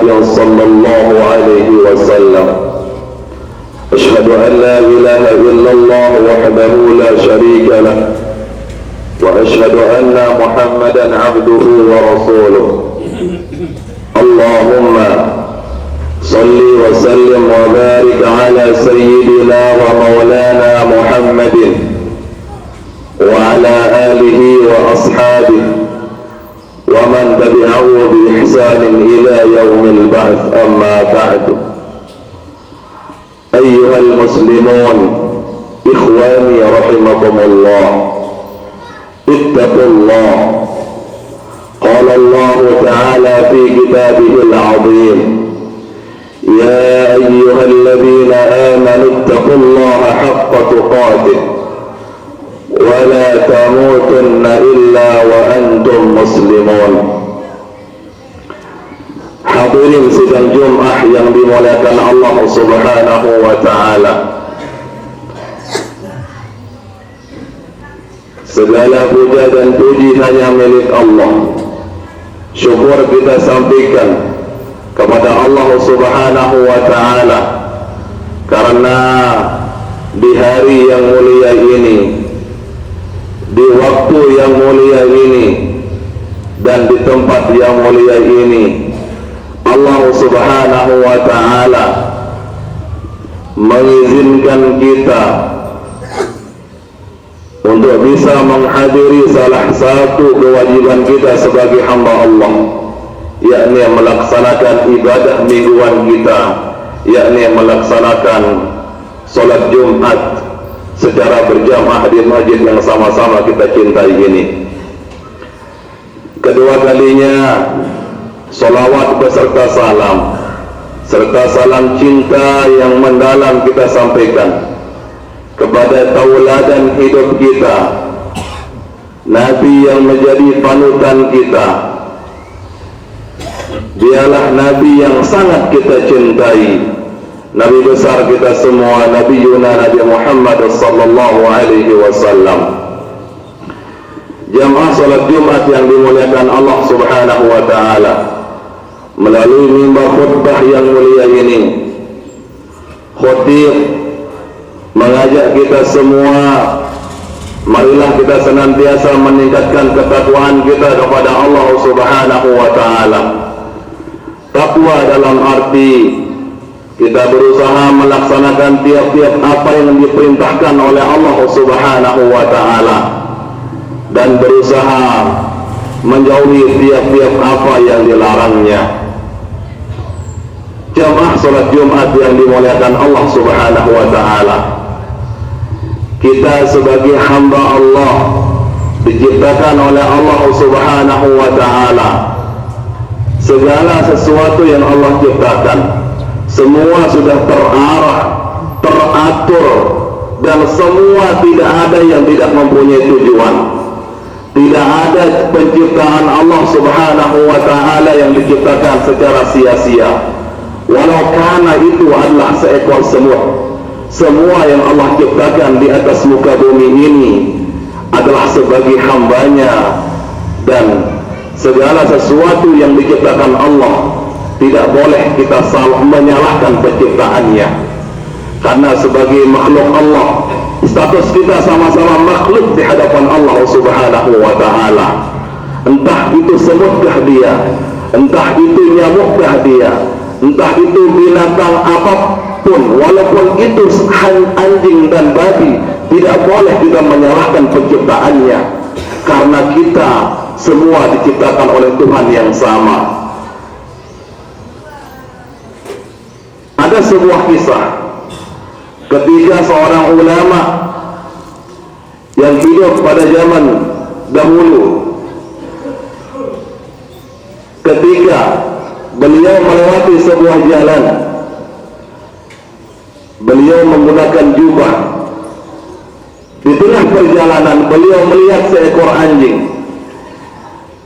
محمد صلى الله عليه وسلم. أشهد أن لا إله إلا الله وحده لا شريك له، وأشهد أن محمدا عبده ورسوله. اللهم صل وسلم وبارك على سيدنا ومولانا محمد وعلى آله وأصحابه ومن تبعه بإحسان إلى يوم البعث. أما بعد، أيها المسلمون إخواني رحمكم الله، اتقوا الله. قال الله تعالى في كتابه العظيم: يا أيها الذين آمنوا اتقوا الله حق تقاته ولا تموتن إلا وأنتم مسلمون. Hadirin sidang Jumat yang dimuliakan Allah Subhanahu wa Ta'ala, segala puja dan puji hanya milik Allah. Syukur kita sampaikan kepada Allah Subhanahu wa Ta'ala karena di hari yang mulia ini, di waktu yang mulia ini, dan di tempat yang mulia ini, Allah Subhanahu wa Ta'ala mengizinkan kita untuk bisa menghadiri salah satu kewajiban kita sebagai hamba Allah, yakni melaksanakan ibadah mingguan kita, yakni melaksanakan sholat Jumat secara berjamaah di masjid yang sama-sama kita cintai ini. Kedua kalinya sholawat beserta salam, serta salam cinta yang mendalam kita sampaikan kepada tauladan hidup kita, Nabi yang menjadi panutan kita. Dialah Nabi yang sangat kita cintai, Nabi besar kita semua, Nabi Nabi Muhammad sallallahu alaihi wasallam. Jamaah salat Jumat yang dimuliakan Allah Subhanahu wa Ta'ala, melalui mimbar khutbah yang mulia ini, khatib mengajak kita semua, marilah kita senantiasa meningkatkan ketakwaan kita kepada Allah Subhanahu wa Ta'ala. Takwa dalam arti kita berusaha melaksanakan tiap-tiap apa yang diperintahkan oleh Allah Subhanahu wa Ta'ala, dan berusaha menjauhi tiap-tiap apa yang dilarangnya. Jamaah salat Jumat yang dimuliakan Allah Subhanahu wa Ta'ala, kita sebagai hamba Allah diciptakan oleh Allah Subhanahu wa Ta'ala. Segala sesuatu yang Allah ciptakan semua sudah terarah, teratur, dan semua tidak ada yang tidak mempunyai tujuan. Tidak ada penciptaan Allah Subhanahu wa Ta'ala yang diciptakan secara sia-sia, walau karena itu adalah seekor semut. Semua yang Allah ciptakan di atas muka bumi ini adalah sebagai hambanya, dan segala sesuatu yang diciptakan Allah tidak boleh kita salah menyalahkan penciptaannya, karena sebagai makhluk Allah, status kita sama-sama makhluk di hadapan Allah Subhanahu wa Ta'ala. Entah itu semutkah dia, entah itu nyamukkah dia, entah itu binatang apapun, walaupun itu anjing dan babi, tidak boleh kita menyalahkan penciptaannya, karena kita semua diciptakan oleh Tuhan yang sama. Ada sebuah kisah ketika seorang ulama yang hidup pada zaman dahulu, ketika beliau melewati sebuah jalan, beliau menggunakan jubah. Di tengah perjalanan beliau melihat seekor anjing.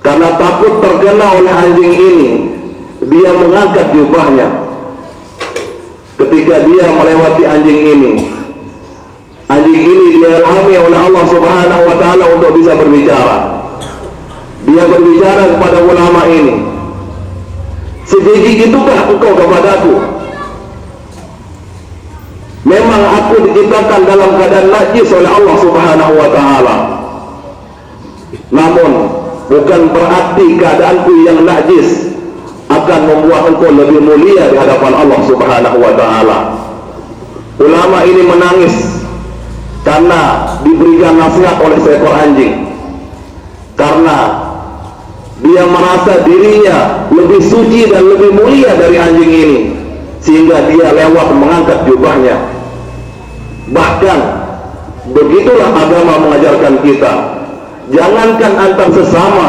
Karena takut terkena oleh anjing ini, dia mengangkat jubahnya. Ketika dia melewati anjing ini diilhami oleh Allah Subhanahu wa Ta'ala untuk bisa berbicara. Dia berbicara kepada ulama ini, Sebiji itukah engkau kepadaku? Memang aku diciptakan dalam keadaan najis oleh Allah Subhanahu wa ta'ala. Namun bukan berarti keadaanku yang najis akan membuat engkau lebih mulia di hadapan Allah Subhanahu wa ta'ala. Ulama ini menangis karena diberikan nasihat oleh seekor anjing, karena dia merasa dirinya lebih suci dan lebih mulia dari anjing ini, sehingga dia lewat mengangkat jubahnya. Bahkan begitulah agama mengajarkan kita. Jangankan antar sesama,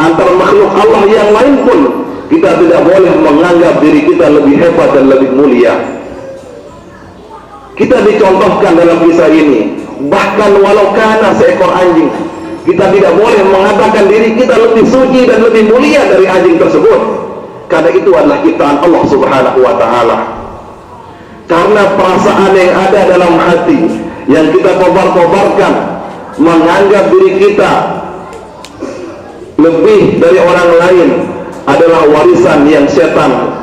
antar makhluk Allah yang lain pun kita tidak boleh menganggap diri kita lebih hebat dan lebih mulia. Kita dicontohkan dalam kisah ini, bahkan walau karena seekor anjing, kita tidak boleh mengatakan diri kita lebih suci dan lebih mulia dari anjing tersebut, karena itu adalah ciptaan Allah Subhanahu wa ta'ala. Karena perasaan yang ada dalam hati yang kita kobar-kobarkan, menganggap diri kita lebih dari orang lain, adalah warisan yang setan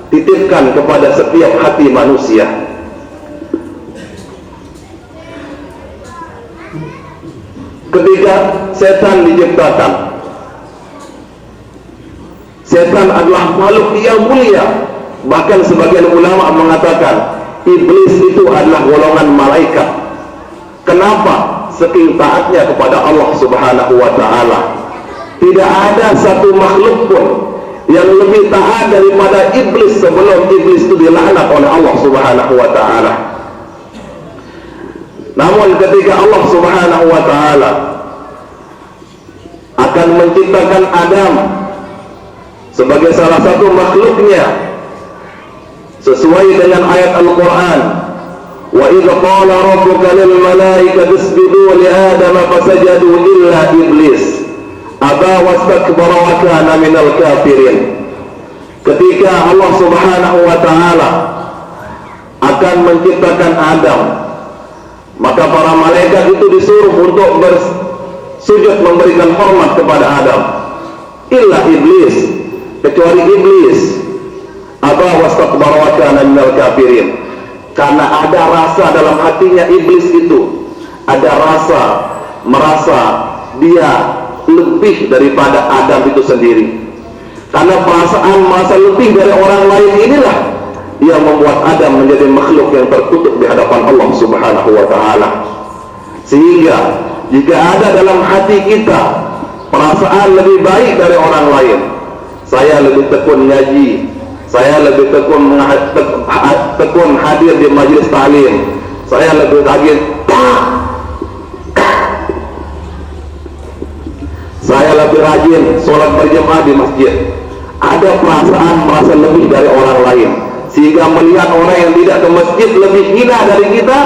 titipkan kepada setiap hati manusia. Ketika setan diciptakan, setan adalah makhluk yang mulia. Bahkan sebagian ulama mengatakan iblis itu adalah golongan malaikat. Kenapa? Saking taatnya kepada Allah Subhanahu wa ta'ala. Tidak ada satu makhluk pun yang lebih taat daripada iblis sebelum iblis itu dilaknat oleh Allah Subhanahu wa ta'ala. Namun ketika Allah Subhanahu wa ta'ala akan menciptakan Adam sebagai salah satu makhluknya, sesuai dengan ayat Al-Quran, wa idza qala rabbuka lil malaikati isjudu li adama fasajadu illa iblis aba wastakbara wa kana minal kafirin. Ketika Allah Subhanahu wa ta'ala akan menciptakan Adam, maka para malaikat itu disuruh untuk bersujud memberikan hormat kepada Adam, illa iblis, kecuali iblis, aba wastakbara wa kana minal kafirin. Karena ada rasa dalam hatinya iblis itu, ada rasa merasa dia lebih daripada Adam itu sendiri. Karena perasaan merasa lebih dari orang lain inilah yang membuat Adam menjadi makhluk yang terkutuk di hadapan Allah Subhanahu wa ta'ala. Sehingga jika ada dalam hati kita perasaan lebih baik dari orang lain, saya lebih tekun ngaji, saya lebih tekun hadir di majelis ta'lim, saya lebih rajin, saya lebih rajin sholat berjamaah di masjid. Ada perasaan merasa lebih dari orang lain, sehingga melihat orang yang tidak ke masjid lebih hina dari kita,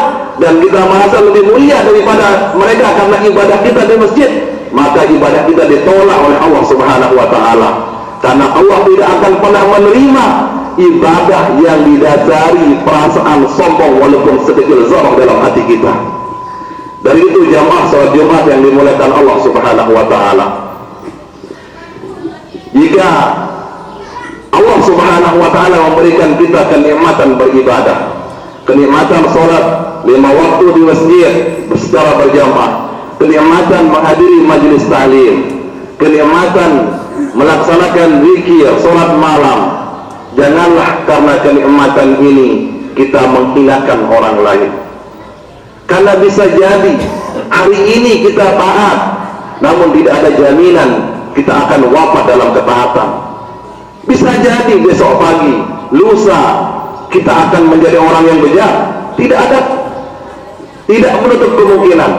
dan kita merasa lebih mulia daripada mereka karena ibadah kita di masjid, maka ibadah kita ditolak oleh Allah Subhanahu wa ta'ala. Karena Allah tidak akan pernah menerima ibadah yang didasari perasaan sombong walaupun sekecil zarah dalam hati kita. Dari itu jamaah salat Jumat yang dimuliakan Allah Subhanahu wa ta'ala, jika Allah Subhanahu wa ta'ala memberikan kita kenikmatan beribadah, kenikmatan salat 5 waktu di masjid secara berjamaah, kenikmatan menghadiri majelis ta'lim, kenikmatan melaksanakan zikir, salat malam, janganlah karena kenikmatan ini kita menghinakan orang lain. Karena bisa jadi hari ini kita taat, namun tidak ada jaminan kita akan wafat dalam ketaatan. Bisa jadi besok pagi, lusa, kita akan menjadi orang yang bejat. Tidak menutup kemungkinan.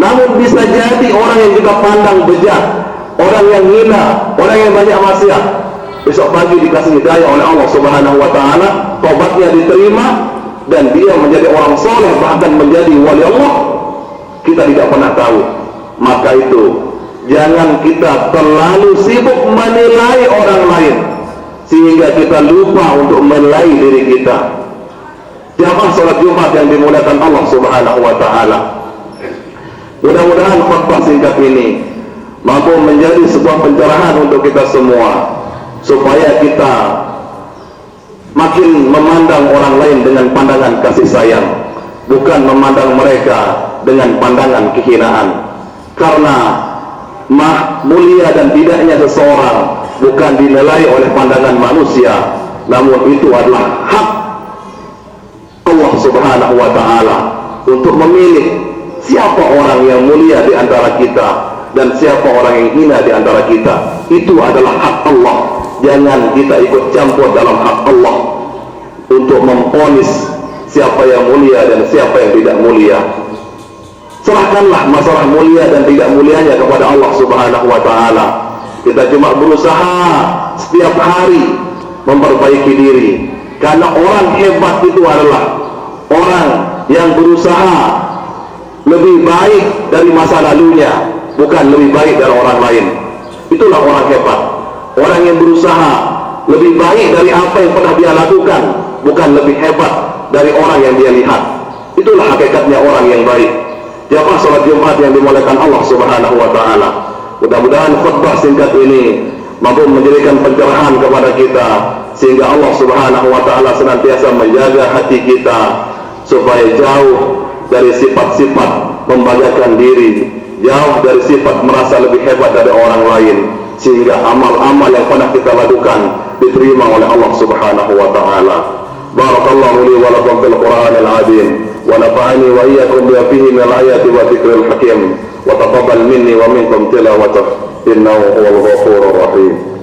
Namun bisa jadi orang yang kita pandang bejat, orang yang hina, orang yang banyak maksiat, besok pagi dikasih hidayah oleh Allah Subhanahu wa ta'ala, tobatnya diterima, dan dia menjadi orang soleh, bahkan menjadi wali Allah. Kita tidak pernah tahu. Maka itu jangan kita terlalu sibuk menilai orang lain sehingga kita lupa untuk menilai diri kita. Jamaah salat Jumat yang dimuliakan Allah Subhanahu wa ta'ala, mudah-mudahan khutbah singkat ini mampu menjadi sebuah pencerahan untuk kita semua, supaya kita makin memandang orang lain dengan pandangan kasih sayang, bukan memandang mereka dengan pandangan kehinaan. Karena mulia dan tidaknya seseorang bukan dinilai oleh pandangan manusia, namun itu adalah hak Allah Subhanahu wa ta'ala untuk memilih siapa orang yang mulia di antara kita dan siapa orang yang hina di antara kita. Itu adalah hak Allah. Jangan kita ikut campur dalam hak Allah untuk memvonis siapa yang mulia dan siapa yang tidak mulia. Serahkanlah masalah mulia dan tidak mulianya kepada Allah Subhanahu wa ta'ala. Kita cuma berusaha setiap hari memperbaiki diri, karena orang hebat itu adalah orang yang berusaha lebih baik dari masa lalunya, bukan lebih baik dari orang lain. Itulah orang hebat, orang yang berusaha lebih baik dari apa yang pernah dia lakukan, bukan lebih hebat dari orang yang dia lihat. Itulah hakikatnya orang yang baik. Jamaah salat Jumat yang dimuliakan Allah Subhanahu wa ta'ala, mudah-mudahan khutbah singkat ini mampu menjadikan pencerahan kepada kita, sehingga Allah Subhanahu wa ta'ala senantiasa menjaga hati kita supaya jauh dari sifat-sifat membanggakan diri, jauh dari sifat merasa lebih hebat dari orang lain, sehingga amal-amal yang pernah kita lakukan diterima oleh Allah Subhanahu wa ta'ala. Barakallahu li wa lakum fil Qur'anil azim, wa nafa'ani wa iyyakum bima fihi min al-ayati wa dzikril hakim, wa taqabbal minni wa minkum tilawatahu innahu huwal ghafurur rahim.